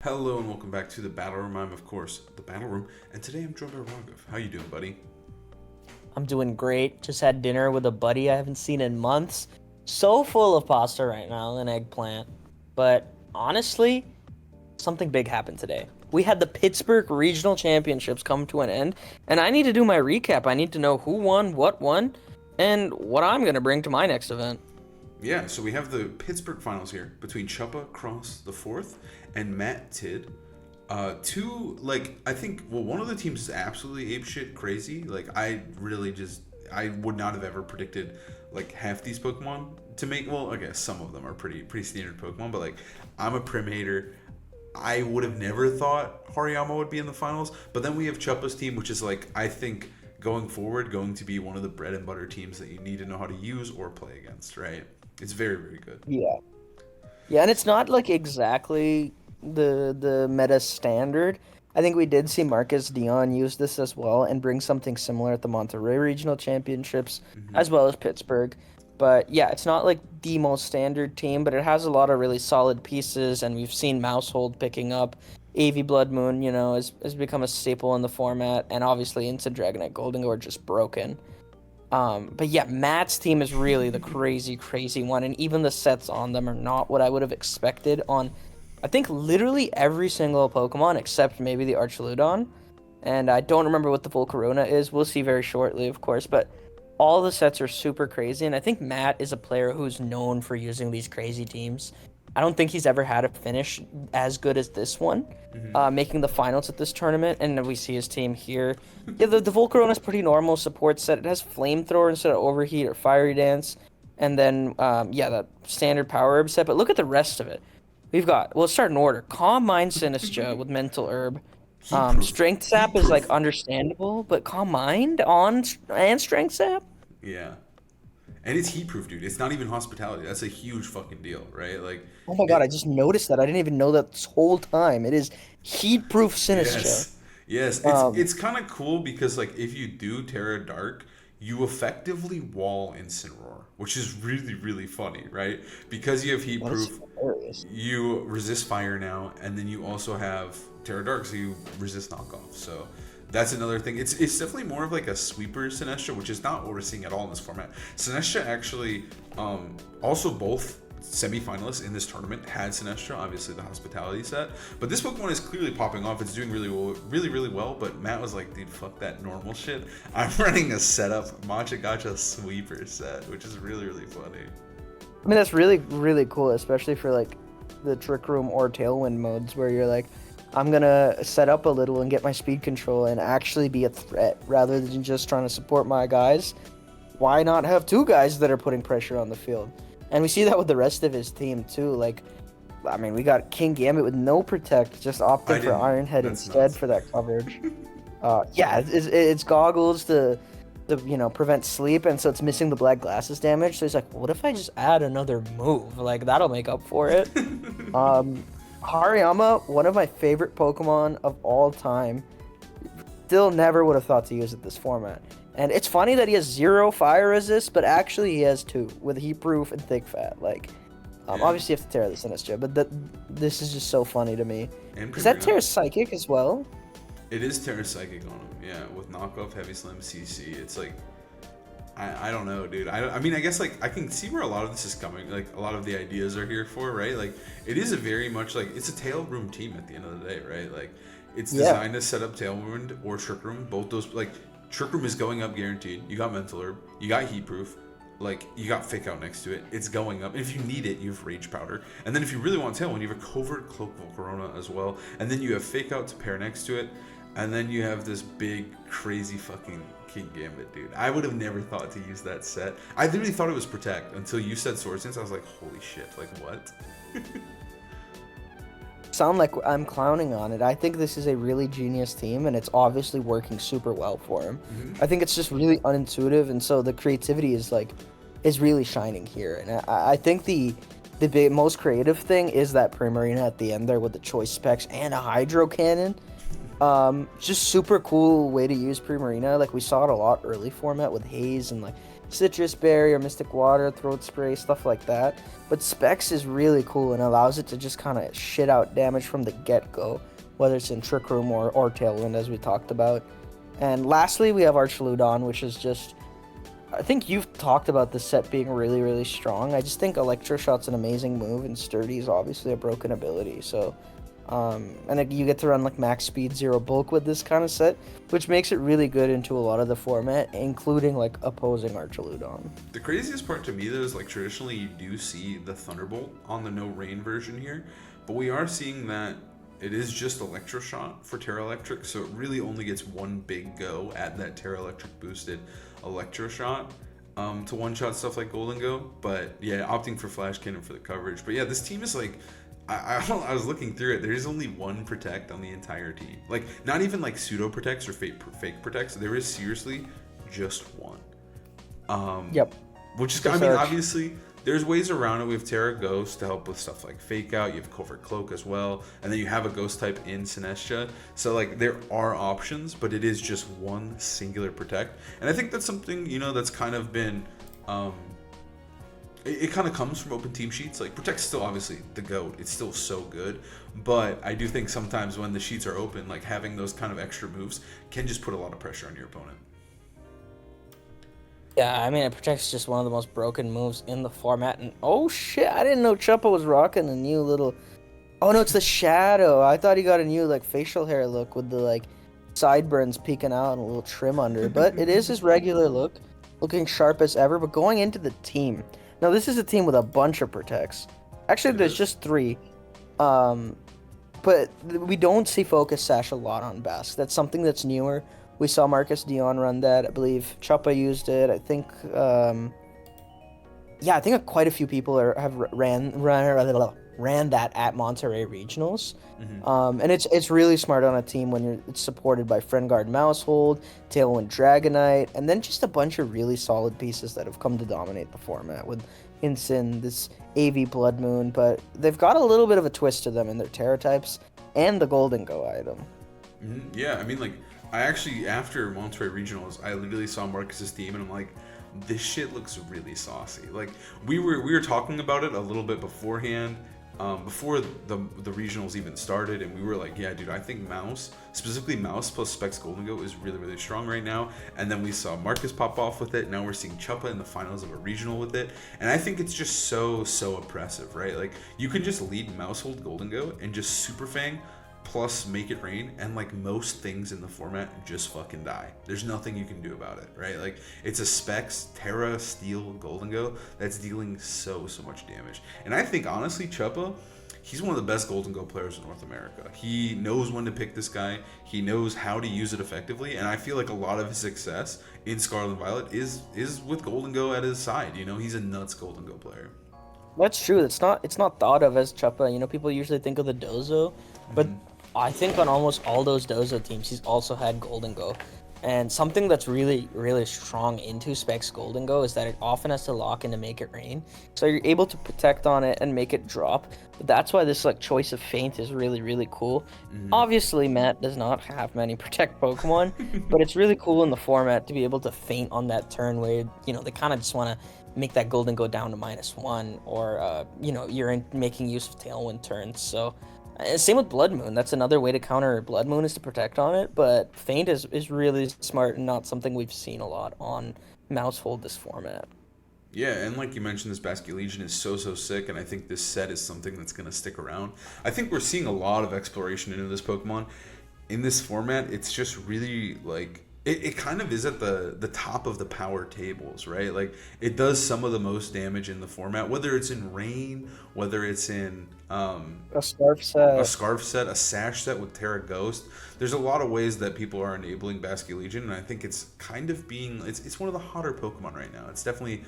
Hello and welcome back to the Battle Room. I'm of course the Battle Room, and today I'm joined by Raghav. How you doing, buddy? I'm doing great. Just had dinner with a buddy I haven't seen in months. So full of pasta right now and eggplant. But honestly, something big happened today. We had the Pittsburgh Regional Championships come to an end, and I need to do my recap. I need to know who won, and what I'm going to bring to my next event. Yeah, so we have the Pittsburgh finals here between Chuppa Cross the fourth and Matt Tidd. Two I think one of the teams is absolutely apeshit crazy. I would not have ever predicted like half these Pokemon to make. Well, I guess some of them are pretty standard Pokemon, but like I'm a Prim hater. I would have never thought Hariyama would be in the finals, but then we have Chuppa's team, which is like I think going forward going to be one of the bread and butter teams that you need to know how to use or play against, right? It's very good. Yeah. Yeah, and it's not like exactly the meta standard. I think we did see Marcus Dion use this as well and bring something similar at the Monterey Regional Championships Hmm. as well as Pittsburgh. But yeah, it's not like the most standard team, but it has a lot of really solid pieces, and we've seen Mousehold picking up. AV Blood Moon, has become a staple in the format, and obviously Instant Dragonite Golden just broken. But yeah, Matt's team is really the crazy one, and even the sets on them are not what I would have expected on, I think, literally every single Pokemon except maybe the Archaludon. And I don't remember what the Volcarona is. We'll see very shortly, of course, but all the sets are super crazy, and I think Matt is a player who's known for using these crazy teams. I don't think he's ever had a finish as good as this one, Hmm. making the finals at this tournament, and then we see his team here. Yeah, the Volcarona is pretty normal support set. It has Flamethrower instead of Overheat or Fiery Dance, and then yeah, the standard Power Herb set. But look at the rest of it. We've got, well, let's start in order. Calm Mind Sinistra with Mental Herb. Heat proof. Strength Heat Sap is like proof. understandable, but Calm Mind and Strength Sap? Yeah. And it's heat proof, dude. It's not even hospitality. That's a huge fucking deal, right? Like Oh my god, it I just noticed that. I didn't even know that this whole time. It is Heat Proof Sinistra. yes. Yes. Um, It's kinda cool because like if you do Terra Dark, you effectively wall Incineroar, which is really funny, right? Because you have heat that is proof, hilarious. you resist fire now, and then you also have Terra Dark, so you resist knockoff. So that's another thing. It's definitely more of like a sweeper Sinestro, which is not what we're seeing at all in this format. Sinestro actually, also both semi-finalists in this tournament had Sinestro, obviously the hospitality set. But this Pokemon is clearly popping off. It's doing really well. But Matt was like, dude, fuck that normal shit. I'm running a setup Matcha Gacha sweeper set, which is really funny. I mean, that's really cool, especially for like the Trick Room or Tailwind modes where you're like, I'm gonna set up a little and get my speed control and actually be a threat rather than just trying to support my guys. Why not have two guys that are putting pressure on the field? And we see that with the rest of his team too. Like, I mean, we got King Gambit with no protect, just I opting for didn't. Iron Head That's instead nuts. for that coverage. Yeah, it's goggles to prevent sleep, and so it's missing the black glasses damage. So he's like, what if I just add another move? Like that'll make up for it. Um, Hariyama, one of my favorite Pokemon of all time. Still never would have thought to use it this format. And it's funny that he has zero fire resist, but actually he has two with heat proof and thick fat. Like, Yeah. obviously you have to tear the Sinistcha, but this is just so funny to me. And Is that Primarina. Terra Psychic as well? It is Terra Psychic on him, yeah, with knockoff Heavy Slam CC. It's like, I don't know, dude. I mean, I guess like I can see where a lot of this is coming. Like a lot of the ideas are here for, right? Like it is a very much like it's a tail room team at the end of the day, right? Like it's Yeah. designed to set up tail wound or trick room. Both those like trick room is going up guaranteed. You got mental herb, you got heat proof, like you got fake out next to it. It's going up. And if you need it, you have rage powder. And then if you really want tailwind, you have a covert cloak Volcarona as well. And then you have fake out to pair next to it. And then you have this big, crazy fucking King Gambit, dude. I would have never thought to use that set. I literally thought it was Protect until you said Sword Stance. I was like, holy shit, like what? Sound like I'm clowning on it. I think this is a really genius team, and it's obviously working super well for him. Hmm. I think it's just really unintuitive, and so the creativity is really shining here. And I think the most creative thing is that Primarina at the end there with the choice specs and a Hydro Cannon. Just super cool way to use Primarina. Like we saw it a lot early format with Haze and like Citrus Berry or Mystic Water, Throat Spray, stuff like that. But Specs is really cool and allows it to just kind of shit out damage from the get-go, whether it's in Trick Room or Tailwind, as we talked about. And lastly, we have Archaludon, which is just... I think you've talked about this set being really, really strong. I just think Electroshot's an amazing move, and Sturdy is obviously a broken ability. So, and you get to run like max speed, zero bulk with this kind of set, which makes it really good into a lot of the format, including like opposing Archaludon. The craziest part to me though is like traditionally you do see the Thunderbolt on the no rain version here, but we are seeing that it is just Electroshot for Terra Electric, so it really only gets one big go at that Terra Electric boosted Electroshot to one-shot stuff like Golden-Go. But yeah, opting for Flash Cannon for the coverage. But yeah, this team is like, I was looking through it, there's only one Protect on the entire team. Like, not even like pseudo Protects or fake Protects, there is seriously just one. Yep. Which is, I mean, obviously, there's ways around it. We have Terra Ghost to help with stuff like Fake Out. You have Covert Cloak as well. And then you have a Ghost type in Sinestcha. So, like, there are options, but it is just one singular Protect. And I think that's something, you know, that's kind of been... It kind of comes from open team sheets. Like, Protect's still obviously the GOAT. It's still so good. But I do think sometimes when the sheets are open, like, having those kind of extra moves can just put a lot of pressure on your opponent. Yeah, I mean, it Protect's just one of the most broken moves in the format. And oh shit, I didn't know Chuppa was rocking a new little... Oh no, it's the Shadow. I thought he got a new like facial hair look with the like sideburns peeking out and a little trim under. But it is his regular look, looking sharp as ever. But going into the team, now this is a team with a bunch of Protects. Actually, there's just 3. But we don't see Focus Sash a lot on Basque. That's something that's newer. We saw Marcus Dion run that. I believe Chuppa used it. I think, I think quite a few people have ran that at Monterey Regionals. Mm-hmm. And it's really smart on a team when it's supported by Friendguard Mousehold, Tailwind Dragonite, and then just a bunch of really solid pieces that have come to dominate the format with Incin, this AV Blood Moon, but they've got a little bit of a twist to them in their Terra types and the Golden-Go item. Mm-hmm. Yeah, I mean, like, I actually, after Monterey Regionals, I literally saw Marcus's team, and I'm like, this shit looks really saucy. Like, we were talking about it a little bit beforehand, before the regionals even started, and we were like, yeah, dude, I think Mouse, specifically Mouse plus Specs Golden-Go is really, really strong right now. And then we saw Marcus pop off with it. Now we're seeing Chuppa in the finals of a regional with it. And I think it's just so oppressive, right? Like, you can just lead Mousehold Golden-Go and just Super Fang plus Make It Rain, and like most things in the format just fucking die. There's nothing you can do about it, right? Like, it's a Specs Terra Steel Golden-Go that's dealing so much damage. And I think honestly Chuppa, he's one of the best Golden-Go players in North America. He knows when to pick this guy, he knows how to use it effectively, and I feel like a lot of his success in Scarlet and Violet is with Golden-Go at his side. You know, he's a nuts Golden-Go player. That's true. It's not thought of as Chuppa. You know, people usually think of the Dozo, but I think on almost all those Dozo teams, he's also had Golden-Go. And something that's really, really strong into Specs Golden-Go is that it often has to lock in to Make It Rain. So you're able to protect on it and make it drop. But that's why this like choice of Feint is really, really cool. Obviously, Matt does not have many Protect Pokemon, but it's really cool in the format to be able to Feint on that turn where, you know, they kind of just want to make that Golden-Go down to -1, or, you know, you're making use of Tailwind turns. So... same with Blood Moon. That's another way to counter Blood Moon, is to protect on it, but Feint is really smart and not something we've seen a lot on Mousehold this format. Yeah, and like you mentioned, this Basculegion is so sick, and I think this set is something that's going to stick around. I think we're seeing a lot of exploration into this Pokemon. In this format, it's just really, like... It kind of is at the top of the power tables, right? Like, it does some of the most damage in the format, whether it's in Rain, whether it's in a Scarf set, a Sash set with Terra Ghost. There's a lot of ways that people are enabling Basculegion, and I think it's kind of being... It's one of the hotter Pokemon right now. It's definitely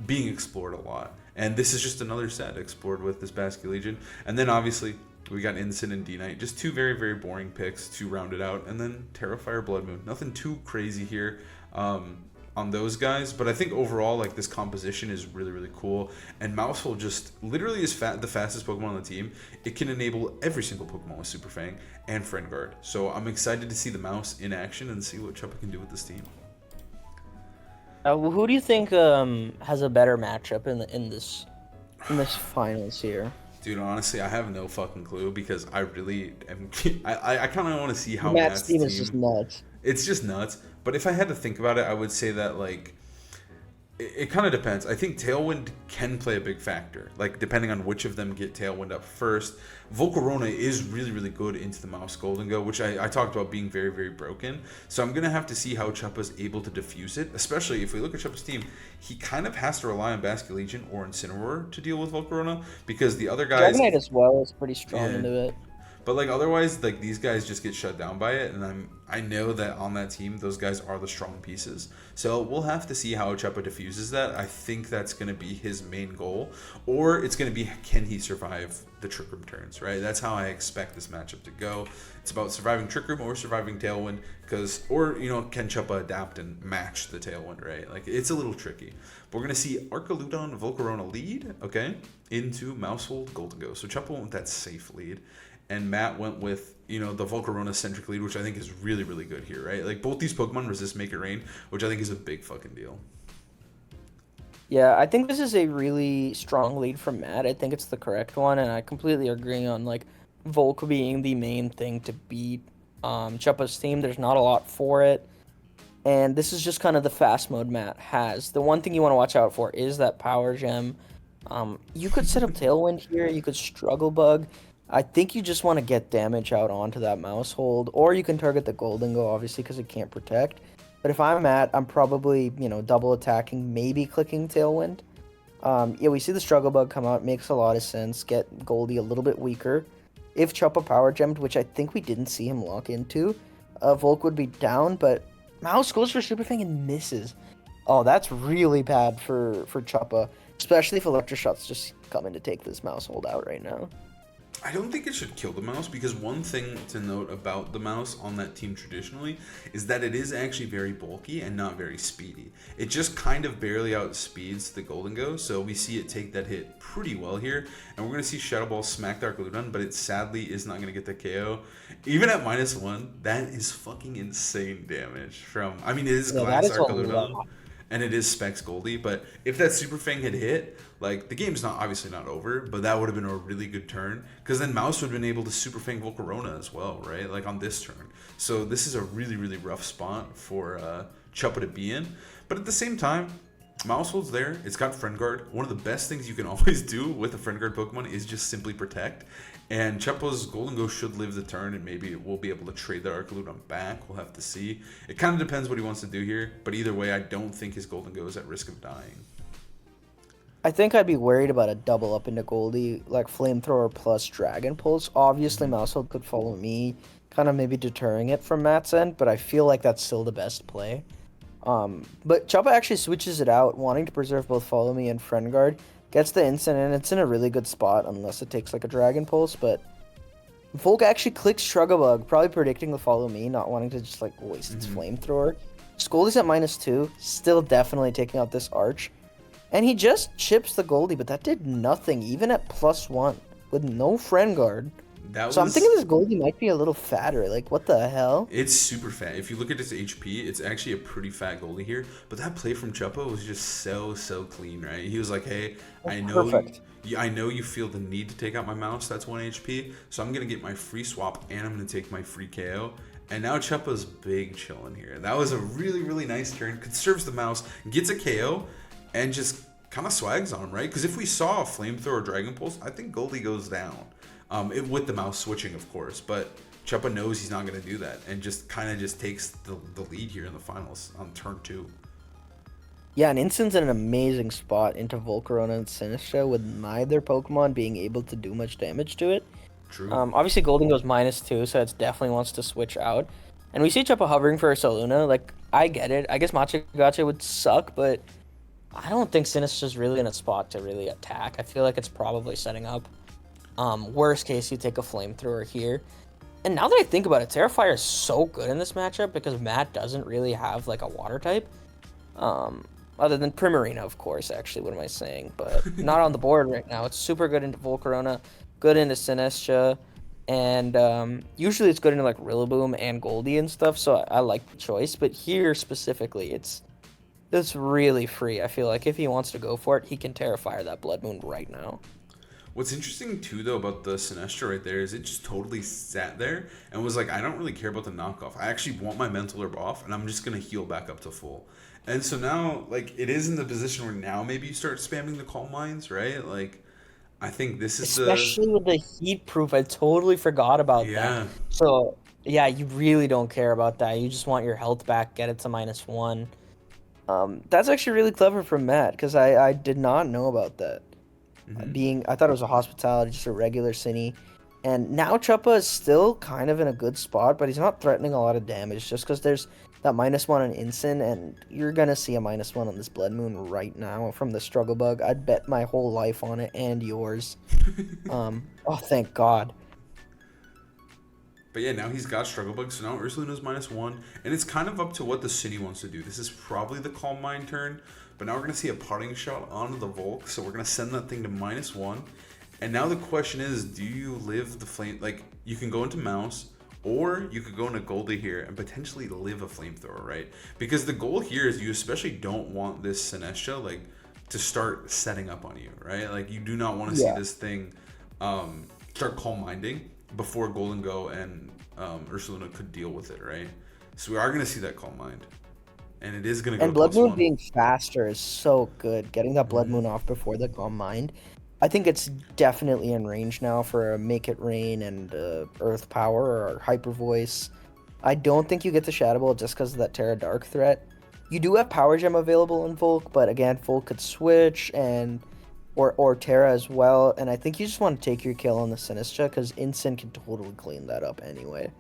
being explored a lot. And this is just another set explored with this Basculegion. And then, obviously... we got Incin and D-Knight, just 2 very, very boring picks to round it out. And then Terrafire Blood Moon. Nothing too crazy here on those guys. But I think overall, like, this composition is really, really cool. And Mousehold just literally is the fastest Pokemon on the team. It can enable every single Pokemon with Super Fang and Friendguard. So I'm excited to see the Mouse in action and see what Chuppa can do with this team. Who do you think has a better matchup in this finals here? Dude, honestly, I have no fucking clue because I really am. I kind of want to see how Matt's Matt's team is just team. nuts. It's just nuts. But if I had to think about it, I would say that like it kind of depends. I think Tailwind can play a big factor, like depending on which of them get Tailwind up first. Volcarona is really, really good into the Mouse Golden Go, which I talked about being very, very broken. So I'm going to have to see how Chuppa's able to diffuse it, especially if we look at Chuppa's team. He kind of has to rely on Basket Legion or Incineroar to deal with Volcarona because the other guys, Dragonite as well is pretty strong yeah, into it. but like otherwise, like these guys just get shut down by it, and I know that on that team, those guys are the strong pieces. So we'll have to see how Cheppa diffuses that. I think that's going to be his main goal, or it's going to be can he survive the Trick Room turns, right? That's how I expect this matchup to go. It's about surviving Trick Room or surviving Tailwind, or can Cheppa adapt and match the Tailwind, right? Like it's a little tricky. But we're going to see Arcaludon Volcarona lead, okay, into Mousehold Golden Go. So Cheppa went with that safe lead. And Matt went with, the Volcarona centric lead, which I think is really, really good here, right? Like, both these Pokemon resist Make It Rain, which I think is a big fucking deal. Yeah, I think this is a really strong lead from Matt. I think it's the correct one, and I completely agree on like Volk being the main thing to beat Chuppa's team. There's not a lot for it. And this is just kind of the fast mode Matt has. The one thing you want to watch out for is that power gem. You could set up Tailwind here. You could Struggle Bug. I think you just want to get damage out onto that mouse hold, or you can target the Golden Go, obviously, because it can't protect. But if I'm Matt, I'm probably, double attacking, maybe clicking Tailwind. Yeah, we see the Struggle Bug come out. Makes a lot of sense. Get Goldie a little bit weaker. If Chuppa power gemmed, which I think we didn't see him lock into, Volk would be down, but Mouse goes for Super Fang and misses. Oh, that's really bad for Chuppa, especially if Electroshot's just coming to take this mouse hold out right now. I don't think it should kill the mouse because one thing to note about the mouse on that team traditionally is that it is actually very bulky and not very speedy. It just kind of barely outspeeds the Golden Go, so we see it take that hit pretty well here. And we're going to see Shadow Ball smack the Arcaludon, but it sadly is not going to get the KO. Even at -1, that is fucking insane damage from, it is Yeah, that Glass is a Arcaludon. lot. And it is Specs Goldie, but if that Super Fang had hit, like the game's obviously not over, but that would have been a really good turn because then Mouse would have been able to Super Fang Volcarona as well, right? Like on this turn. So this is a really, really rough spot for Chuppa to be in. But at the same time, Mouse holds there. It's got Friend Guard. One of the best things you can always do with a Friend Guard Pokemon is just simply protect. And Chuppa's Golden Go should live the turn, and maybe we'll be able to trade that Arcaludon back. We'll have to see. It kind of depends what he wants to do here, but either way, I don't think his Golden Go is at risk of dying. I think I'd be worried about a double up into Goldie, like Flamethrower plus Dragon Pulse. Obviously, Mousehold could follow me, kind of maybe deterring it from Matt's end, but I feel like that's still the best play. But Choppa actually switches it out, wanting to preserve both Follow Me and Friend Guard. Gets the instant, and it's in a really good spot, unless it takes like a Dragon Pulse, but Volk actually clicks Struggle Bug, probably predicting the Follow Me, not wanting to just like waste its Flamethrower. Scoldie's at -2, still definitely taking out this Arch. And he just chips the Goldie, but that did nothing, even at +1, with no Friend Guard. So I'm thinking this Goldie might be a little fatter. Like, what the hell? It's super fat. If you look at its HP, it's actually a pretty fat Goldie here. But that play from Chuppa was just so clean, right? He was like, hey, I know you feel the need to take out my mouse. That's 1 HP. So I'm going to get my free swap, and I'm going to take my free KO. And now Chuppa's big chilling here. That was a really, really nice turn. Conserves the mouse, gets a KO, and just kind of swags on him, right? Because if we saw a Flamethrower or Dragon Pulse, I think Goldie goes down. With the mouse switching, of course, but Chuppa knows he's not going to do that and just kind of just takes the lead here in the finals on turn 2. Yeah, and Instin's in an amazing spot into Volcarona and Sinistcha with neither Pokemon being able to do much damage to it. True. Obviously, Golden goes -2, so it definitely wants to switch out. And we see Chuppa hovering for a Saluna. Like, I get it. I guess Machi Gacha would suck, but I don't think Sinistcha's really in a spot to really attack. I feel like it's probably setting up. Worst case, you take a Flamethrower here. And now that I think about it, Terrifier is so good in this matchup because Matt doesn't really have like a water type. Other than Primarina, of course, actually, what am I saying? But not on the board right now. It's super good into Volcarona, good into Sinistcha, and usually it's good into like Rillaboom and Goldie and stuff, so I like the choice. But here specifically, it's It's really free. I feel like if he wants to go for it, he can Terrifier that Blood Moon right now. What's interesting too, though, about the Sinestro right there is it just totally sat there and was like, I don't really care about the knockoff. I actually want my mental herb off, and I'm just gonna heal back up to full. And so now, like, it is in the position where now maybe you start spamming the Calm Minds, right? Like, I think this is the Especially with the heat proof. I totally forgot about that. yeah. So, yeah, you really don't care about that. You just want your health back, get it to -1. That's actually really clever from Matt because I did not know about that. Hmm. I thought it was a hospitality, just a regular cine. And now Chuppa is still kind of in a good spot, but he's not threatening a lot of damage just because there's that -1 on Incin, and you're gonna see a -1 on this Blood Moon right now from the Struggle Bug. I'd bet my whole life on it and yours. Oh, thank God. But yeah, now he's got Struggle Bug, so now Ursaluna's -1, and it's kind of up to what the city wants to do. This is probably the Calm Mind turn, but now we're going to see a parting shot onto the Volk, so we're going to send that thing to -1. And now the question is, do you live the flame? Like, you can go into Mouse, or you could go into Goldie here and potentially live a Flamethrower, right? Because the goal here is you especially don't want this Sinestro, like, to start setting up on you, right? Like, you do not want to see Yeah. this thing start Calm Minding before Golden Go and Ursaluna could deal with it, right? So we are going to see that Calm Mind. And it is going to go And to Blood plus Moon one. being faster is so good. Getting that Blood Hmm. Moon off before the Calm Mind. I think it's definitely in range now for a Make It Rain and Earth Power or Hyper Voice. I don't think you get the Shadow Ball just because of that Terra Dark threat. You do have Power Gem available in Volk, but again, Volk could switch and or Terra as well. And I think you just want to take your kill on the Sinistra because Incin can totally clean that up anyway.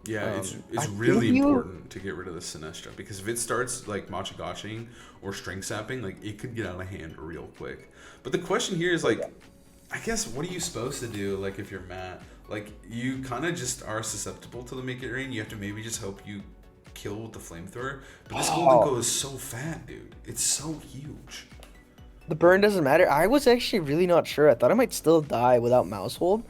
Yeah, it's I really think you important to get rid of the Sinestra because if it starts like Machigashing or string sapping, like it could get out of hand real quick. But the question here is like, I guess what are you supposed to do? Like if you're Matt, like you kind of just are susceptible to the Make It Rain. You have to maybe just hope you kill with the flamethrower. But this Golden oh, Go is so fat, dude. It's so huge. the burn doesn't matter. I was actually really not sure. I thought I might still die without mouse hold,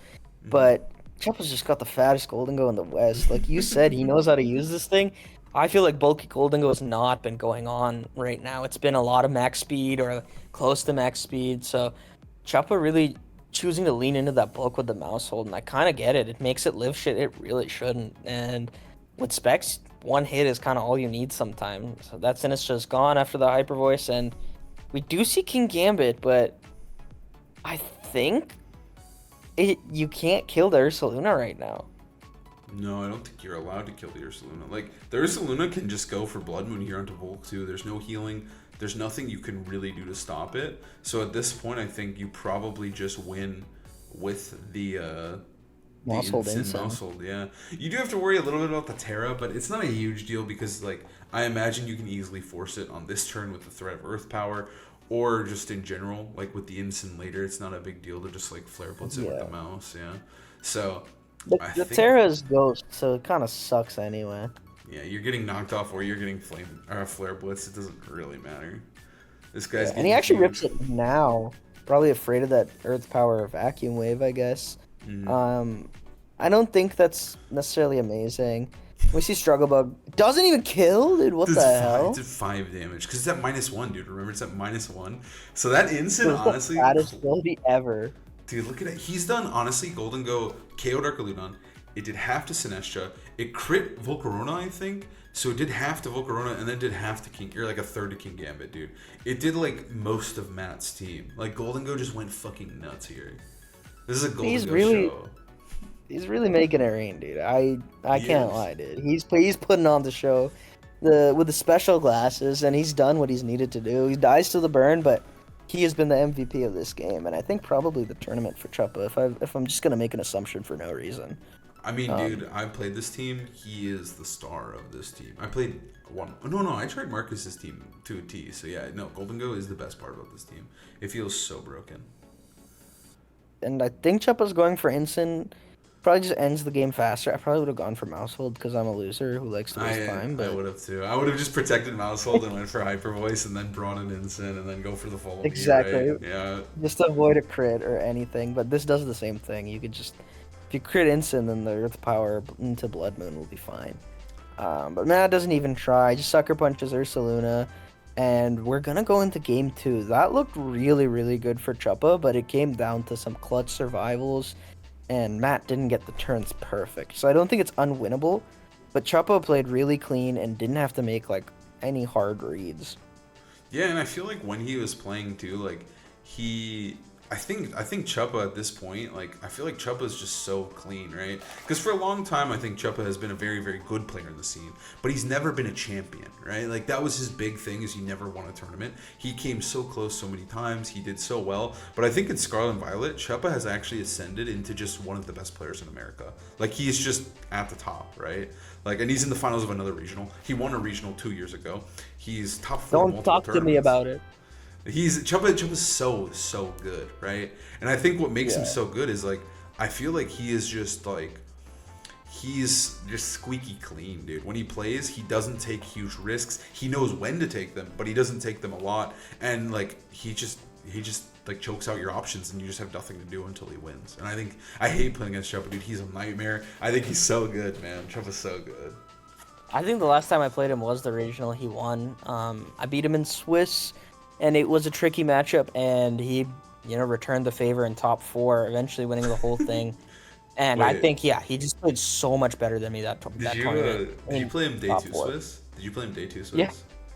Hmm. but Chopper's just got the fattest Golden Go in the West. Like you said, he knows how to use this thing. I feel like bulky Golden Go has not been going on right now. It's been a lot of max speed or close to max speed. So Chopper really choosing to lean into that bulk with the mouse hold, and I kind of get it. It makes it live shit it really shouldn't. And with specs, one hit is kind of all you need sometimes. So that Sinistra's gone after the Hyper Voice, and we do see King Gambit, but I think you can't kill the Ursaluna right now. No, I don't think you're allowed to kill the Ursaluna. Like, the Ursaluna can just go for Blood Moon here onto Volk too. There's no healing. There's nothing you can really do to stop it. So at this point, I think you probably just win with the Mouse hold instant insane. household. Yeah, you do have to worry a little bit about the Terra, but it's not a huge deal because like I imagine you can easily force it on this turn with the threat of Earth Power, or just in general, like with the instant later, it's not a big deal to just like flare blitz it with Yeah. the mouse. Yeah, so. I The think Terra is Ghost, so it kind of sucks anyway. yeah, you're getting knocked off or you're getting flame or flare blitz. It doesn't really matter. This guy's Yeah, and he getting actually rips huge. it now. Probably afraid of that Earth Power Vacuum Wave, I guess. Mm-hmm. Um, I don't think that's necessarily amazing. We see Struggle Bug doesn't even kill, dude. What It's the five. It's hell? at 5 damage because it's at -1, dude. Remember, it's at -1. So that It instant, was the honestly, fattest ability ever. dude, look at it. He's done honestly. Golden Go KO Dark Illusion. It did half to Sinestra. It crit Volcarona, I think. So it did half to Volcarona and then did half to King, or like a third to King Gambit, dude. It did like most of Matt's team. Like Golden Go just went fucking nuts here. This is a Golden He's Go really show. he's really making it rain, dude. I He can't is. lie, dude. He's putting on the show, with the special glasses, and he's done what he's needed to do. He dies to the burn, but he has been the MVP of this game, and I think probably the tournament for Chuppa. If I'm just gonna make an assumption for no reason. I mean, Um, dude, I played this team. He is the star of this team. I played one. No, I tried Marcus's team to a T. So yeah, no, Golden Go is the best part about this team. It feels so broken. and I think Chuppa's going for Ensign. Probably just ends the game faster. I probably would have gone for Mousehold because I'm a loser who likes to waste time. I But would have too. I would have just protected Mousehold and went for Hyper Voice and then brought an Instant and then go for the follow me, exactly, right? Yeah. just to avoid a crit or anything. But this does the same thing. You could just if you crit Ensign, then the Earth Power into Blood Moon will be fine. But Matt doesn't even try. Just sucker punches Ursaluna. And we're gonna go into game two. That looked really, really good for Chuppa, but it came down to some clutch survivals, and Matt didn't get the turns perfect. So I don't think it's unwinnable, but Chuppa played really clean and didn't have to make like any hard reads. Yeah, and I feel like when he was playing too, like he, I think Chuppa at this point, like I feel like Chuppa is just so clean, right? Because for a long time, I think Chuppa has been a very, very good player in the scene, but he's never been a champion, right? Like that was his big thing, is he never won a tournament. He came so close so many times, he did so well, but I think in Scarlet and Violet, Chuppa has actually ascended into just one of the best players in America. Like he's just at the top, right? Like, and he's in the finals of another regional. He won a regional 2 years ago. He's top four Don't multiple talk to me tournaments. about it. He's Chuppa's so good, right? And I think what makes him Yeah. so good is like I feel like he is just like he's just squeaky clean, dude. When he plays, he doesn't take huge risks. He knows when to take them, but he doesn't take them a lot. And like he just like chokes out your options, and you just have nothing to do until he wins. And I think I hate playing against Chuppa, dude. He's a nightmare. I think he's so good, man. Chuppa's so good. I think the last time I played him was the regional. He won. I beat him in Swiss, and it was a tricky matchup. And he, returned the favor in top four, eventually winning the whole thing. And I Wait. think, yeah, he just played so much better than me Did that you tournament. I did you mean, play him day top two four. Swiss? Did you play him day two Swiss? Yeah.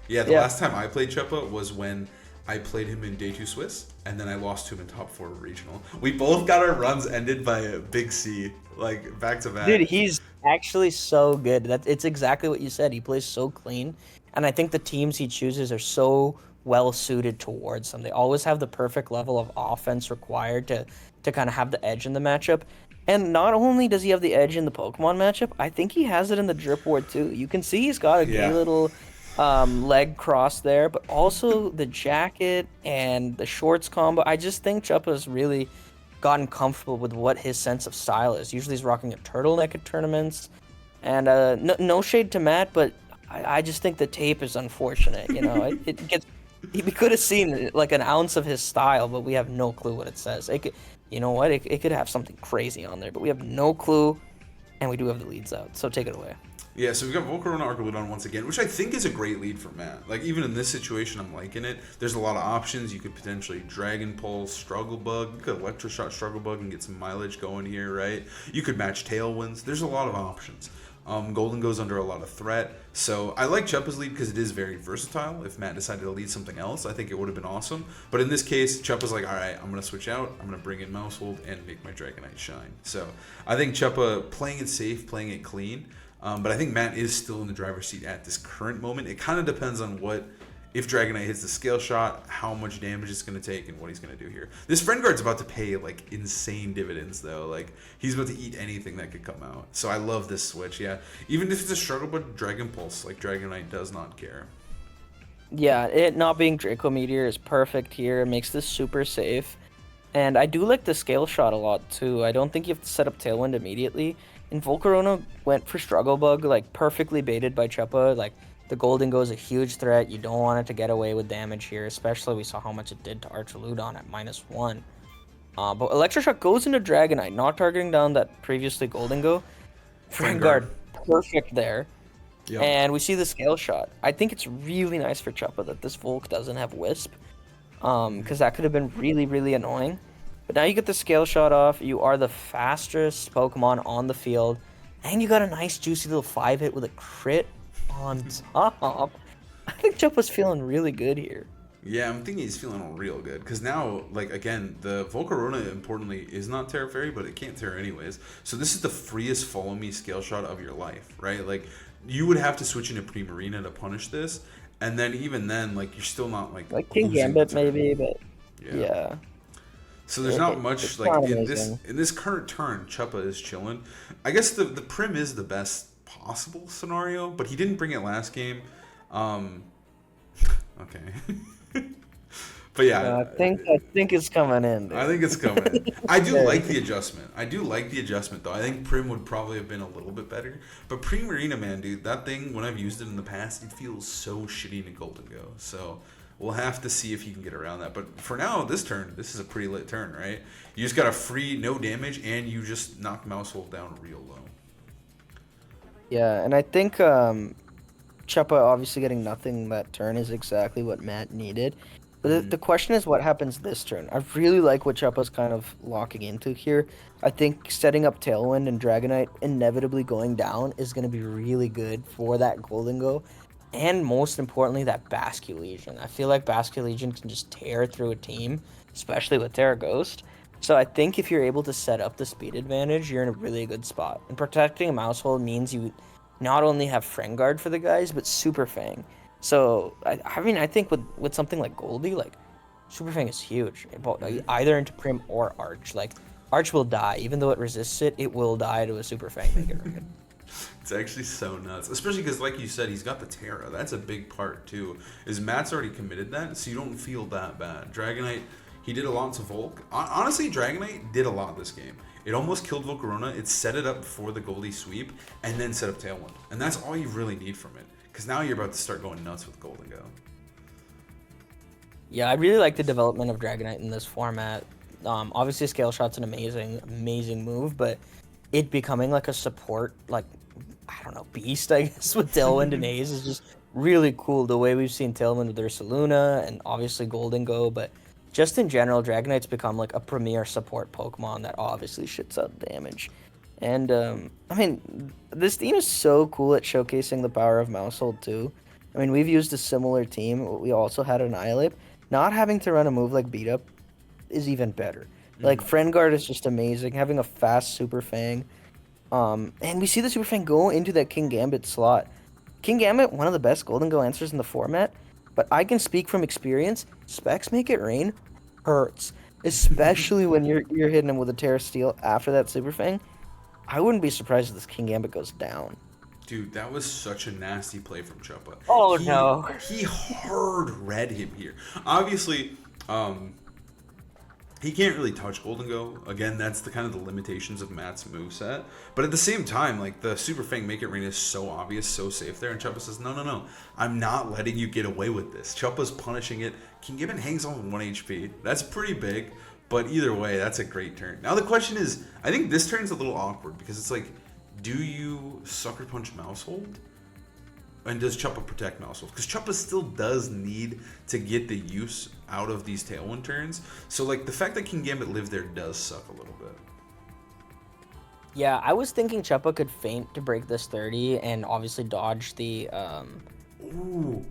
Yeah, the Yeah. last time I played Chuppa was when I played him in day two Swiss, and then I lost to him in top four regional. We both got our runs ended by a big C, like back to back. Dude, he's actually so good. It's exactly what you said. He plays so clean, and I think the teams he chooses are so well suited towards him. They always have the perfect level of offense required to kind of have the edge in the matchup. And not only does he have the edge in the Pokemon matchup, I think he has it in the Drip Ward too. You can see he's got a Yeah. gay little leg cross there, but also the jacket and the shorts combo. I just think Chuppa's really gotten comfortable with what his sense of style is. Usually he's rocking a turtleneck at tournaments. And no shade to Matt, but I just think the tape is unfortunate. It gets. We could have seen like an ounce of his style, but we have no clue what it says. It could, you know what? It could have something crazy on there, but we have no clue, and we do have the leads out. So take it away. Yeah, so we've got Volcarona Arcaludon once again, which I think is a great lead for Matt. Like, even in this situation, I'm liking it. There's a lot of options. You could potentially Dragon Pulse, Struggle Bug. You could Electroshot Struggle Bug and get some mileage going here, right? You could match Tailwinds. There's a lot of options. Golden goes under a lot of threat. So I like Chuppa's lead because it is very versatile. If Matt decided to lead something else, I think it would have been awesome. But in this case, Chuppa's like, all right, I'm going to switch out. I'm going to bring in Mousehold and make my Dragonite shine. So I think Chuppa playing it safe, playing it clean. But I think Matt is still in the driver's seat at this current moment. It kind of depends on if Dragonite hits the scale shot, how much damage it's going to take, and what he's going to do here. This Friend Guard's about to pay, like, insane dividends, though. Like, he's about to eat anything that could come out. So I love this switch, yeah. Even if it's a struggle, but Dragon Pulse, like, Dragonite does not care. Yeah, it not being Draco Meteor is perfect here. It makes this super safe. And I do like the scale shot a lot too. I don't think you have to set up Tailwind immediately. And Volcarona went for Struggle Bug, like perfectly baited by Chuppa. Like the Golden Go is a huge threat. You don't want it to get away with damage here, especially we saw how much it did to Archaludon at -1. But Electroshock goes into Dragonite, not targeting down that previously Golden Go. Friend Guard, perfect there. Yeah. And we see the scale shot. I think it's really nice for Chuppa that this Volk doesn't have Wisp, because that could have been really, really annoying. But now you get the scale shot off. You are the fastest Pokemon on the field, and you got a nice, juicy little 5-hit with a crit on top. I think Chuppa's feeling really good here. Yeah, I'm thinking he's feeling real good because now, like, again, the Volcarona, importantly, is not Terra Fairy, but it can't Terra anyways. So this is the freest Follow Me scale shot of your life, right? Like, you would have to switch into Primarina to punish this, and then even then, like, you're still not like King losing Gambit the turn. maybe, but yeah. So there's not much It's like not in amazing. this current turn, Chuppa is chilling. I guess the Prim is the best possible scenario, but he didn't bring it last game. Okay. But yeah, I think it's coming in. Dude. I think it's coming. I do like the adjustment. I do like the adjustment though. I think Prim would probably have been a little bit better. But Primarina, man, dude, that thing, when I've used it in the past, it feels so shitty in Golden Go. So we'll have to see if he can get around that. But for now, this is a pretty lit turn, right? You just got a free no damage, and you just knock Mousehold down real low. Yeah, and I think Chuppa obviously getting nothing that turn is exactly what Matt needed. But Mm-hmm. the question is what happens this turn. I really like what Chuppa's kind of locking into here. I think setting up Tailwind and Dragonite inevitably going down is going to be really good for that Golden Go. And most importantly, that Basque Legion. I feel like Basque Legion can just tear through a team, especially with Terra Ghost. So I think if you're able to set up the speed advantage, you're in a really good spot. And protecting a Maushold means you not only have Friend Guard for the guys, but Super Fang. So I mean, I think with something like Goldie, like Super Fang is huge. Either into Prim or Arch. Like Arch will die, even though it resists it. It will die to a Super Fang Mega Dragon. It's actually so nuts, especially because, like you said, he's got the Terra. That's a big part too. Is Matt's already committed that, so you don't feel that bad. Dragonite, he did a lot to Volk. Honestly, Dragonite did a lot this game. It almost killed Volcarona. It set it up for the Goldie sweep, and then set up Tailwind, and that's all you really need from it. Because now you're about to start going nuts with Golden Go. Yeah, I really like the development of Dragonite in this format. Obviously, Scale Shot's an amazing move, but it becoming like a support, like, I don't know, beast, I guess, with Tailwind and Haze is just really cool. The way we've seen Tailwind with Ursaluna and obviously Golden Go, but just in general, Dragonite's become like a premier support Pokemon that obviously shits out damage. And, I mean, this team is so cool at showcasing the power of Maushold, too. I mean, we've used a similar team. We also had Annihilate. Not having to run a move like Beat Up is even better. Like, Friend Guard is just amazing. Having a fast Super Fang. And we see the Super Fang go into that King Gambit slot. King Gambit, one of the best Golden Go answers in the format. But I can speak from experience. Specs Make It Rain hurts. Especially when you're hitting him with a Terra Steel after that Super Fang. I wouldn't be surprised if this King Gambit goes down. Dude, that was such a nasty play from Chuppa. Oh, no. He hard read him here. Obviously, he can't really touch Golden Go. Again, that's the kind of the limitations of Matt's moveset. But at the same time, like, the Super Fang Make It Rain is so obvious, so safe there. And Chuppa says, no. I'm not letting you get away with this. Chuppa's punishing it. King Gibbon hangs on 1 HP. That's pretty big. But either way, that's a great turn. Now the question is, I think this turn's a little awkward because it's like, do you Sucker Punch Maushold? And does Chuppa protect Maushold? Because Chuppa still does need to get the use out of these Tailwind turns. So, like, the fact that King Gambit lived there does suck a little bit. Yeah, I was thinking Chuppa could feint to break this 30 and obviously dodge the Ooh,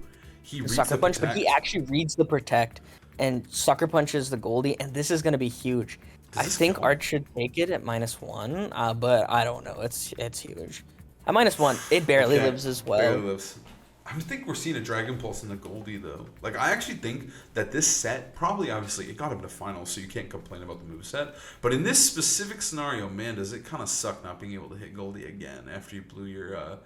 he reads Sucker the Punch, protect. but he actually reads the Protect and Sucker Punches the Goldie, and this is going to be huge. I this think count? Arch should take it at -1, but I don't know. It's huge. At -1, it barely Okay, lives as well. barely lives. I think we're seeing a Dragon Pulse in the Goldie, though. Like, I actually think that this set, probably, obviously, it got him to finals, so you can't complain about the moveset. But in this specific scenario, man, does it kind of suck not being able to hit Goldie again after you blew your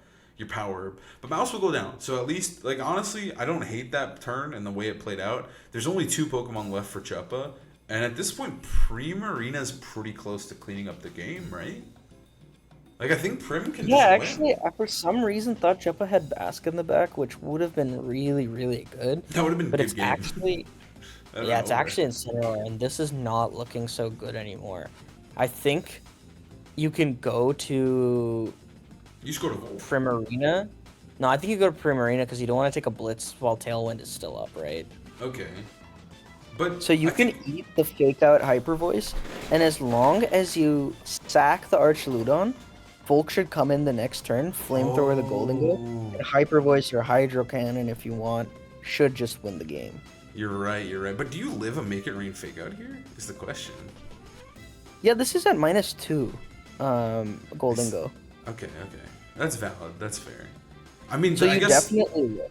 power herb. But Mouse will go down. So at least, like, honestly, I don't hate that turn and the way it played out. There's only 2 Pokemon left for Chuppa. And at this point, Primarina's pretty close to cleaning up the game, right? Like, I think Prim can Yeah, just win. actually, I for some reason thought Chuppa had Basque in the back, which would have been really, really good. That would have been a But good it's game. actually, Out of yeah, it's nowhere. actually Incineroar, and this is not looking so good anymore. I think you can go to You just go to Volt. Primarina. No, I think you go to Primarina because you don't want to take a Blitz while Tailwind is still up, right? Okay. But So you I can think- eat the fake out Hyper Voice, and as long as you sack the Archludon, Volk should come in the next turn, Flamethrower the Golden Go, and Hyper Voice or Hydro Cannon if you want, should just win the game. You're right. But do you live a Make It Rain fake out here? Is the question. Yeah, this is at -2, Golden Go. Okay. That's valid. That's fair. I mean, So I you guess definitely win.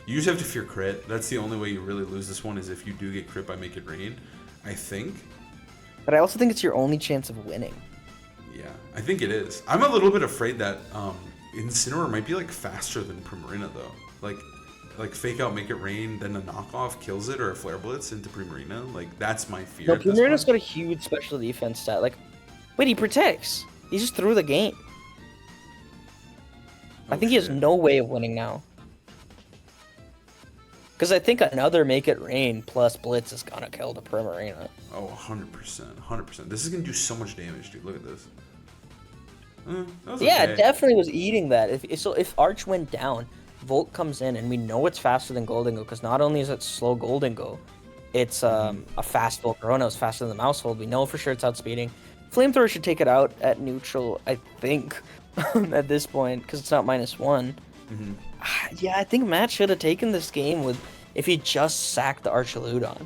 you just have to fear crit. That's the only way you really lose this one is if you do get crit by Make It Rain. I think. But I also think it's your only chance of winning. Yeah, I think it is. I'm a little bit afraid that Incineroar might be like faster than Primarina though. Like fake out, Make It Rain, then a knockoff kills it or a Flare Blitz into Primarina. Like that's my fear. No, at this Primarina's point. got a huge special defense stat. Like, wait, he protects. He just threw the game. I Oh, think he has shit. no way of winning now. Because I think another Make It Rain plus Blitz is gonna kill the Primarina. Oh, 100%. This is gonna do so much damage, dude. Look at this. That was Yeah, okay. it definitely was eating that. If Arch went down, Volt comes in, and we know it's faster than Golden Go, because not only is it slow Golden Go, it's a fast Volcarona. It's faster than the Mousehold. We know for sure it's outspeeding. Flamethrower should take it out at neutral, I think, at this point, because it's not -1. Yeah, I think Matt should have taken this game with if he just sacked the Archaludon.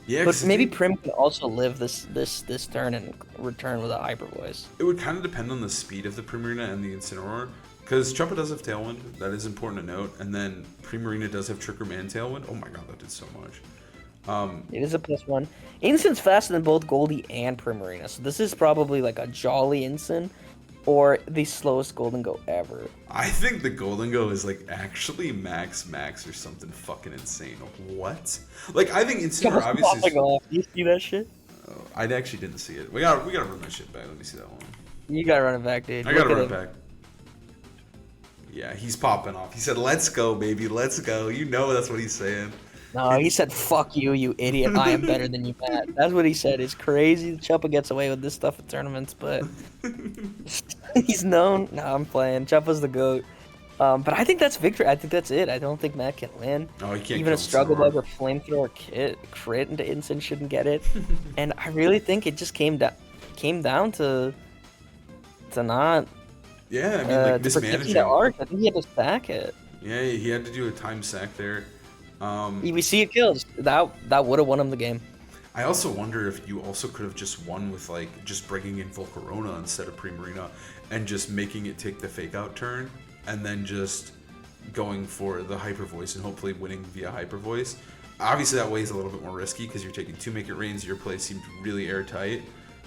Yeah, But maybe Prim can also live this turn and return with a Hyper Voice. it would kind of depend on the speed of the Primarina and the Incineroar. Because Choppa does have Tailwind, that is important to note. And then Primarina does have Trick Room and Tailwind. Oh my god, that did so much. It is a +1. Incint's faster than both Goldie and Primarina, so this is probably like a Jolly Incin or the slowest Golden Go ever. I think the Golden Go is like actually max or something fucking insane. What? Like I think Incineroar obviously. Popping off. You see that shit? I actually didn't see it. We gotta run that shit back. Let me see that one. You gotta run it back, dude. I gotta run it back. Yeah, he's popping off. He said, "Let's go, baby, let's go." You know that's what he's saying. No, he said, "Fuck you, you idiot. I am better than you, Matt." That's what he said. It's crazy. Chuppa gets away with this stuff at tournaments, but he's known. No, I'm playing. Chuppa's the GOAT. But I think that's victory. I think that's it. I don't think Matt can win. Oh, he can't. Even a struggle bug or flamethrower crit into Incin shouldn't get it. And I really think it just came down to not. Yeah, I mean, like mismanaging. The arc. I think he had to sack it. Yeah, he had to do a time sack there. We see it kills. That would have won him the game. I also wonder if you also could have just won with like just bringing in Volcarona instead of Primarina and just making it take the fake out turn and then just going for the Hyper Voice and hopefully winning via Hyper Voice. Obviously that way is a little bit more risky because you're taking 2 Make It Rains. Your play seemed really airtight,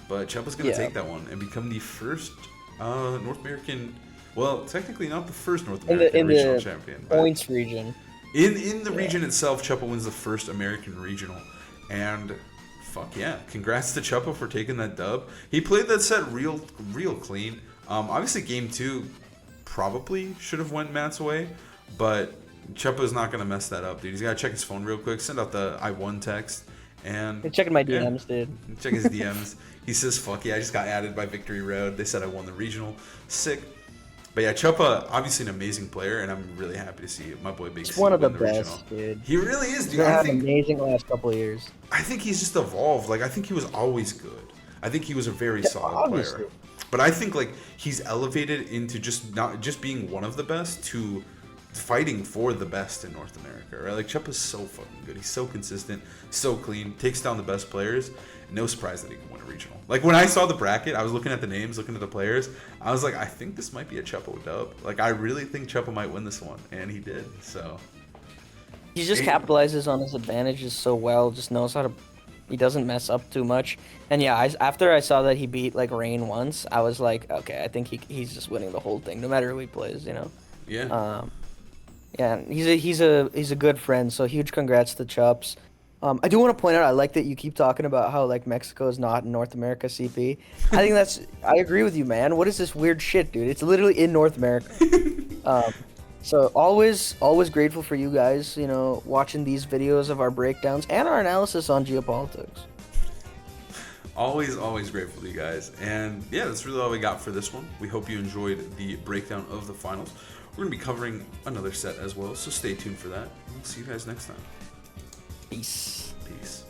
but Chuppa's going to take that one and become the first North American, well, technically not the first North American regional champion. Points region. In the region itself, Chuppa wins the first American regional, and fuck yeah, congrats to Chuppa for taking that dub. He played that set real clean. Obviously game 2 probably should have went Matt's way, but Chuppa's not gonna mess that up, dude. He's gotta check his phone real quick, send out the I won text, and I'm checking my DMs, dude. Check his DMs. He says, "Fuck yeah, I just got added by Victory Road. They said I won the regional. Sick." But yeah, Chuppa, obviously an amazing player, and I'm really happy to see my boy Big C. He's one of the win the best, dude. He really is, dude. He's had an amazing last couple of years. I think he's just evolved. Like, I think he was always good. I think he was a very solid player. But I think like he's elevated into just not just being one of the best to fighting for the best in North America, right? Like Chuppa's so fucking good. He's so consistent, so clean, takes down the best players. No surprise that he can win a regional. Like when I saw the bracket, I was looking at the names, looking at the players. I was like, I think this might be a Chuppa dub. Like I really think Chuppa might win this one, and he did. So he just capitalizes on his advantages so well. Just knows how to. He doesn't mess up too much. And yeah, after I saw that he beat like Rain once, I was like, okay, I think he's just winning the whole thing, no matter who he plays, you know. Yeah. Yeah, he's a good friend. So huge congrats to Chups. I do want to point out, I like that you keep talking about how like Mexico is not in North America CP. I think I agree with you, man. What is this weird shit, dude? It's literally in North America. So always grateful for you guys, you know, watching these videos of our breakdowns and our analysis on geopolitics. Always grateful to you guys. And yeah, that's really all we got for this one. We hope you enjoyed the breakdown of the finals. We're going to be covering another set as well, so stay tuned for that. We'll see you guys next time. Peace. Peace.